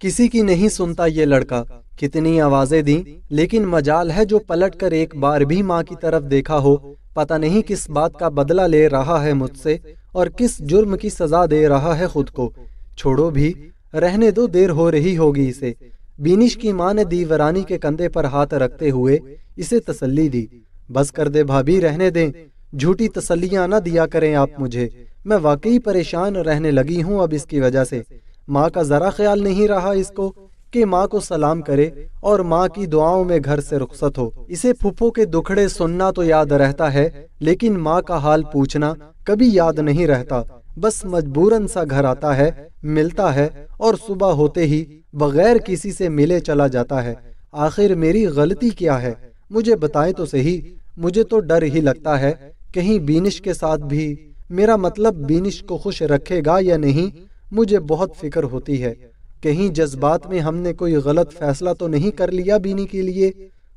किसी की नहीं सुनता ये लड़का। कितनी आवाजें दी, लेकिन मजाल है जो पलट कर एक बार भी माँ की तरफ देखा हो। पता नहीं किस बात का बदला ले रहा है मुझसे और किस जुर्म की सजा दे रहा है खुद को। छोड़ो भी, रहने दो, देर हो रही होगी इसे। बीनिश की माँ ने दीवरानी के कंधे पर हाथ रखते हुए इसे तसल्ली दी। बस कर दे भाभी, रहने दें, झूठी तसल्लियां ना दिया करें आप मुझे। मैं वाकई परेशान रहने लगी हूँ अब इसकी वजह से। माँ का जरा ख्याल नहीं रहा इसको कि माँ को सलाम करे और माँ की दुआओं में घर से रुखसत हो। इसे फूफो के दुखड़े सुनना तो याद रहता है, लेकिन माँ का हाल पूछना कभी याद नहीं रहता। बस मजबूरन सा घर आता है, मिलता है और सुबह होते ही बगैर किसी से मिले चला जाता है। आखिर मेरी गलती क्या है, मुझे बताएं तो सही। मुझे तो डर ही लगता है कहीं बीनिश के साथ भी, मेरा मतलब बीनिश को खुश रखेगा या नहीं। मुझे बहुत फिक्र होती है, कहीं जज्बात में हमने कोई गलत फैसला तो नहीं कर लिया बीनी के लिए।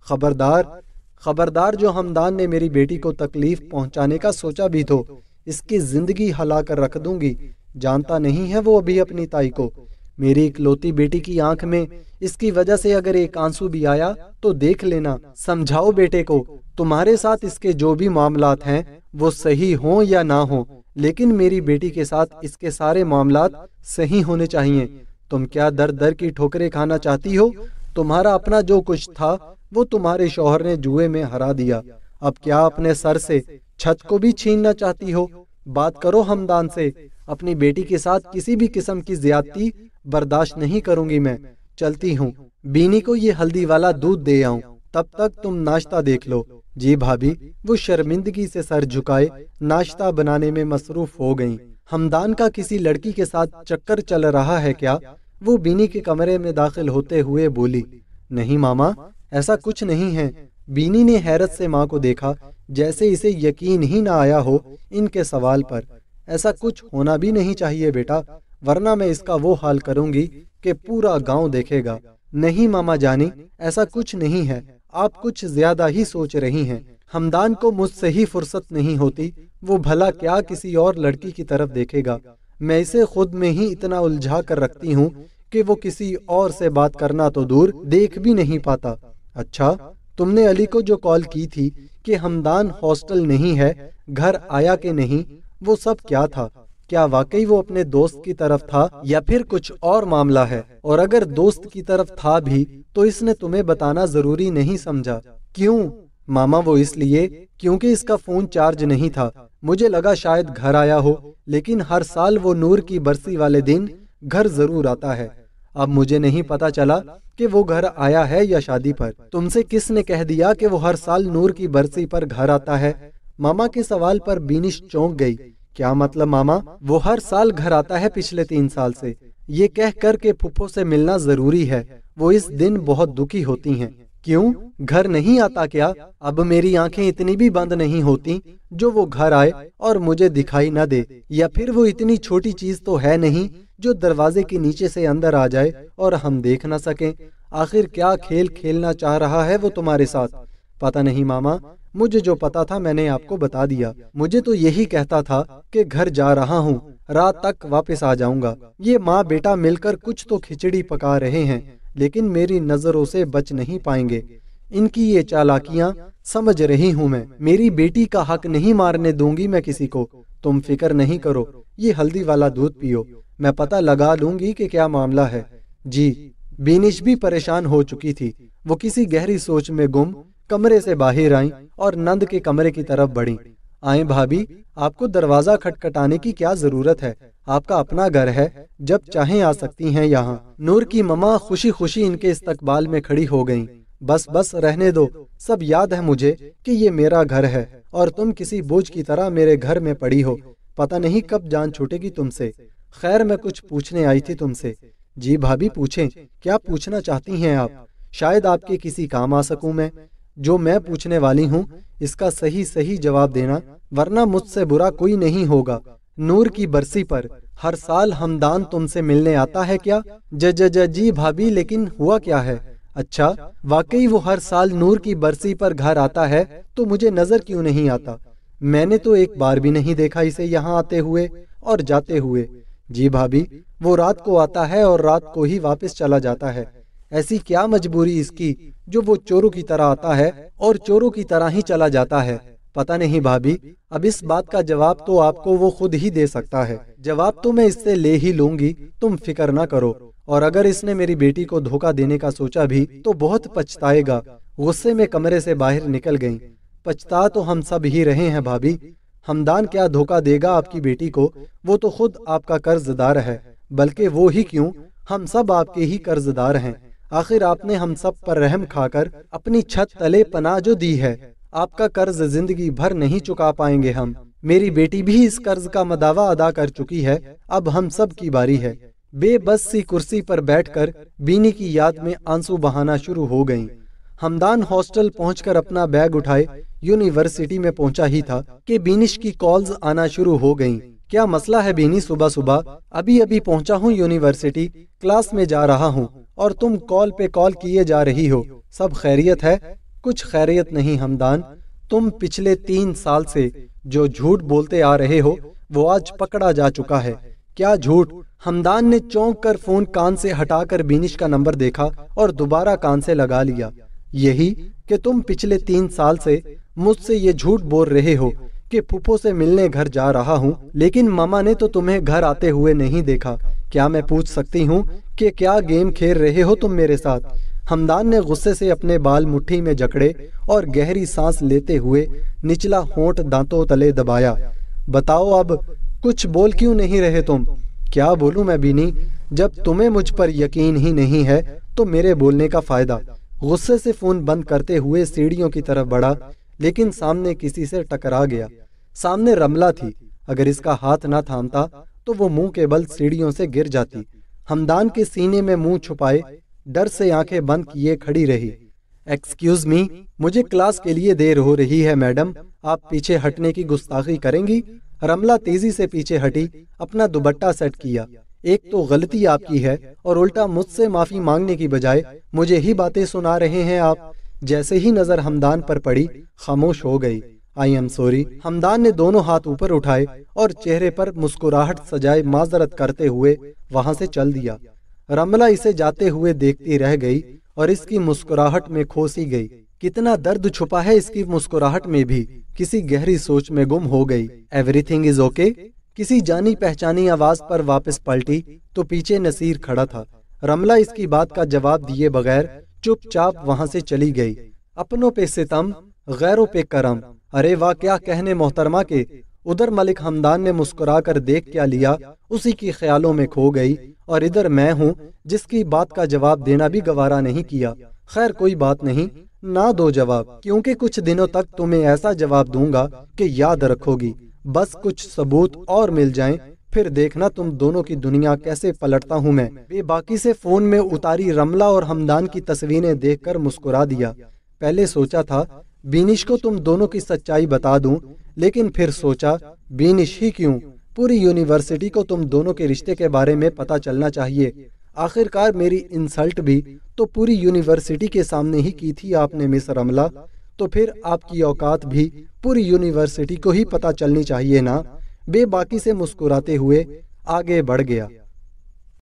खबरदार खबरदार, जो हमदान ने मेरी बेटी को तकलीफ पहुंचाने का सोचा भी तो इसकी जिंदगी हला कर रख दूंगी। जानता नहीं है वो अभी अपनी ताई को। मेरी इकलौती बेटी की आंख में इसकी वजह से अगर एक आंसू भी आया तो देख लेना। समझाओ बेटे को, तुम्हारे साथ इसके जो भी मामलात हैं वो सही हों या ना हों, लेकिन मेरी बेटी के साथ इसके सारे मामलात सही होने चाहिए। तुम क्या दर दर की ठोकरें खाना चाहती हो? तुम्हारा अपना जो कुछ था वो तुम्हारे शौहर ने जुए में हरा दिया। अब क्या अपने सर से छत को भी छीनना चाहती हो? बात करो हमदान से। अपनी बेटी के साथ किसी भी किस्म की ज्यादती बर्दाश्त नहीं करूंगी मैं। चलती हूँ, बीनी को ये हल्दी वाला दूध दे आऊं, तब तक तुम नाश्ता देख लो। जी भाभी, वो शर्मिंदगी से सर झुकाए नाश्ता बनाने में मसरूफ हो गईं। हमदान का किसी लड़की के साथ चक्कर चल रहा है क्या? वो बीनी के कमरे में दाखिल होते हुए बोली। नहीं मामा, ऐसा कुछ नहीं है। बीनी ने हैरत से माँ को देखा, जैसे इसे यकीन ही ना आया हो इनके सवाल पर। ऐसा कुछ होना भी नहीं चाहिए बेटा, वरना मैं इसका वो हाल करूंगी कि पूरा गांव देखेगा। नहीं मामा जानी, ऐसा कुछ नहीं है, आप कुछ ज्यादा ही सोच रही हैं। हमदान को मुझसे ही फुर्सत नहीं होती, वो भला क्या किसी और लड़की की तरफ देखेगा। मैं इसे खुद में ही इतना उलझा कर रखती हूँ कि वो किसी और से बात करना तो दूर देख भी नहीं पाता। अच्छा, तुमने अली को जो कॉल की थी कि हमदान हॉस्टल नहीं है, घर आया कि नहीं, वो सब क्या था? क्या वाकई वो अपने दोस्त की तरफ था या फिर कुछ और मामला है? और अगर दोस्त की तरफ था भी तो इसने तुम्हें बताना जरूरी नहीं समझा। क्यों मामा? वो इसलिए क्योंकि इसका फोन चार्ज नहीं था। मुझे लगा शायद घर आया हो, लेकिन हर साल वो नूर की बरसी वाले दिन घर जरूर आता है। अब मुझे नहीं पता चला कि वो घर आया है या शादी पर। तुमसे किसने कह दिया कि वो हर साल नूर की बरसी पर घर आता है? मामा के सवाल पर बीनिश चौंक गई। क्या मतलब मामा? वो हर साल घर आता है पिछले 3 साल से। ये कह कर के फुफ्फो से मिलना जरूरी है, वो इस दिन बहुत दुखी होती हैं। क्यों, घर नहीं आता क्या? अब मेरी आंखें इतनी भी बंद नहीं होती जो वो घर आए और मुझे दिखाई न दे, या फिर वो इतनी छोटी चीज तो है नहीं जो दरवाजे के नीचे से अंदर आ जाए और हम देख न सकें। आखिर क्या खेल खेलना चाह रहा है वो तुम्हारे साथ? पता नहीं मामा, मुझे जो पता था मैंने आपको बता दिया। मुझे तो यही कहता था कि घर जा रहा हूँ, रात तक वापस आ जाऊंगा। ये माँ बेटा मिलकर कुछ तो खिचड़ी पका रहे हैं, लेकिन मेरी नजरों से बच नहीं पाएंगे। इनकी ये चालाकियां समझ रही हूँ मैं। मेरी बेटी का हक नहीं मारने दूंगी मैं किसी को। तुम फिक्र नहीं करो, ये हल्दी वाला दूध पियो, मैं पता लगा लूंगी कि क्या मामला है। जी। बीनिश भी परेशान हो चुकी थी। वो किसी गहरी सोच में गुम कमरे से बाहर आईं और नंद के कमरे की तरफ बढ़ीं। आए भाभी, आपको दरवाजा खटखटाने की क्या जरूरत है? आपका अपना घर है, जब चाहें आ सकती हैं यहाँ। नूर की मम्मा खुशी खुशी इनके इस्तकबाल में खड़ी हो गईं। बस बस रहने दो, सब याद है मुझे कि ये मेरा घर है और तुम किसी बोझ की तरह मेरे घर में पड़ी हो। पता नहीं कब जान छूटेगी तुमसे। खैर, मैं कुछ पूछने आई थी तुमसे। जी भाभी, पूछें, क्या पूछना चाहती हैं आप? शायद आपके किसी काम आ सकूं मैं। जो मैं पूछने वाली हूँ इसका सही सही जवाब देना, वरना मुझसे बुरा कोई नहीं होगा। नूर की बरसी पर हर साल हमदान तुमसे मिलने आता है क्या? जी भाभी, लेकिन हुआ क्या है? अच्छा, वाकई वो हर साल नूर की बरसी पर घर आता है तो मुझे नजर क्यों नहीं आता? मैंने तो एक बार भी नहीं देखा इसे यहाँ आते हुए और जाते हुए। जी भाभी, وہ رات کو آتا ہے اور رات کو ہی واپس چلا جاتا ہے۔ ایسی کیا مجبوری اس کی جو وہ چوروں کی طرح آتا ہے اور چوروں کی طرح ہی چلا جاتا ہے؟ پتہ نہیں بھابھی، اب اس بات کا جواب تو آپ کو وہ خود ہی دے سکتا ہے۔ جواب تو میں اس سے لے ہی لوں گی، تم فکر نہ کرو۔ اور اگر اس نے میری بیٹی کو دھوکہ دینے کا سوچا بھی تو بہت پچھتائے گا۔ غصے میں کمرے سے باہر نکل گئیں۔ پچھتا تو ہم سب ہی رہے ہیں بھابھی۔ حمدان کیا دھوکہ دے گا آپ کی بیٹی کو؟ وہ تو خود آپ کا قرض دار ہے، بلکہ وہ ہی کیوں، ہم سب آپ کے ہی قرض دار ہیں۔ آخر آپ نے ہم سب پر رحم کھا کر اپنی چھت تلے پناہ جو دی ہے، آپ کا قرض زندگی بھر نہیں چکا پائیں گے ہم۔ میری بیٹی بھی اس قرض کا مداوع ادا کر چکی ہے، اب ہم سب کی باری ہے۔ بے بس سی کرسی پر بیٹھ کر بینی کی یاد میں آنسو بہانا شروع ہو گئیں۔ حمدان ہاسٹل پہنچ کر اپنا بیگ اٹھائے یونیورسٹی میں پہنچا ہی تھا کہ بینش کی کالز آنا شروع ہو گئیں۔ کیا مسئلہ ہے بینی؟ صبح صبح ابھی پہنچا ہوں یونیورسٹی، کلاس میں جا رہا ہوں اور تم کال پہ کال کیے جا رہی ہو۔ سب خیریت ہے؟ کچھ خیریت نہیں حمدان، تم پچھلے 3 سال سے جو جھوٹ بولتے آ رہے ہو وہ آج پکڑا جا چکا ہے۔ کیا جھوٹ؟ حمدان نے چونک کر فون کان سے ہٹا کر بینش کا نمبر دیکھا اور دوبارہ کان سے لگا لیا۔ یہی کہ تم پچھلے 3 سال سے مجھ سے یہ جھوٹ بول رہے ہو کہ پھپھو سے ملنے گھر جا رہا ہوں، لیکن ماما نے تو تمہیں گھر آتے ہوئے نہیں دیکھا۔ کیا میں پوچھ سکتی ہوں کہ کیا گیم کھیل رہے ہو تم میرے ساتھ؟ حمدان نے غصے سے اپنے بال مٹھی میں جکڑے اور گہری سانس لیتے ہوئے نچلا ہونٹ دانتوں تلے دبایا۔ بتاؤ اب، کچھ بول کیوں نہیں رہے تم؟ کیا بولوں میں بینی؟ جب تمہیں مجھ پر یقین ہی نہیں ہے تو میرے بولنے کا فائدہ؟ غصے سے فون بند کرتے ہوئے سیڑھیوں کی طرف بڑھا، لیکن سامنے کسی سے ٹکرا گیا۔ سامنے رملہ تھی، اگر اس کا ہاتھ نہ تھامتا تو وہ منہ کے بل سیڑھیوں سے گر جاتی۔ حمدان کے سینے میں منہ چھپائے ڈر سے آنکھیں بند کیے کھڑی رہی۔ ایکسکیوز می، مجھے کلاس کے لیے دیر ہو رہی ہے میڈم، آپ پیچھے ہٹنے کی گستاخی کریں گی؟ رملہ تیزی سے پیچھے ہٹی، اپنا دوپٹہ سیٹ کیا۔ ایک تو غلطی آپ کی ہے اور الٹا مجھ سے معافی مانگنے کی بجائے مجھے ہی باتیں سنا رہے ہیں آپ۔ جیسے ہی نظر حمدان پر پڑی خاموش ہو گئی۔ I am sorry. حمدان نے دونوں ہاتھ اوپر اٹھائے اور چہرے پر مسکراہٹ سجائے معذرت کرتے ہوئے وہاں سے چل دیا۔ رملہ اسے جاتے ہوئے دیکھتی رہ گئی اور اس کی مسکراہٹ میں کھو سی گئی۔ کتنا درد چھپا ہے اس کی مسکراہٹ میں بھی، کسی گہری سوچ میں گم ہو گئی۔ Every thing is okay? کسی جانی پہچانی آواز پر واپس پلٹی تو پیچھے نصیر کھڑا تھا۔ رملہ اس کی بات کا جواب دیے بغیر چپ چاپ وہاں سے چلی گئی۔ اپنوں پہ ستم، غیروں پہ کرم، ارے واہ کیا کہنے محترمہ کے۔ ادھر ملک حمدان نے مسکرا کر دیکھ کیا لیا اسی کی خیالوں میں کھو گئی، اور ادھر میں ہوں جس کی بات کا جواب دینا بھی گوارا نہیں کیا۔ خیر کوئی بات نہیں، نہ دو جواب، کیونکہ کچھ دنوں تک تمہیں ایسا جواب دوں گا کہ یاد رکھو گی۔ بس کچھ ثبوت اور مل جائیں، پھر دیکھنا تم دونوں کی دنیا کیسے پلٹتا ہوں میں۔ بے باکی سے فون میں اتاری رملہ اور حمدان کی تصویریں دیکھ کر مسکرا دیا۔ پہلے سوچا تھا بینش کو تم دونوں کی سچائی بتا دوں، لیکن پھر سوچا بینش ہی کیوں، پوری یونیورسٹی کو تم دونوں کے رشتے کے بارے میں پتہ چلنا چاہیے۔ آخرکار میری انسلٹ بھی تو پوری یونیورسٹی کے سامنے ہی کی تھی آپ نے مس رملہ، تو پھر آپ کی اوقات بھی پوری یونیورسٹی کو ہی پتہ چلنی چاہیے نا۔ بے باکی سے مسکراتے ہوئے آگے بڑھ گیا۔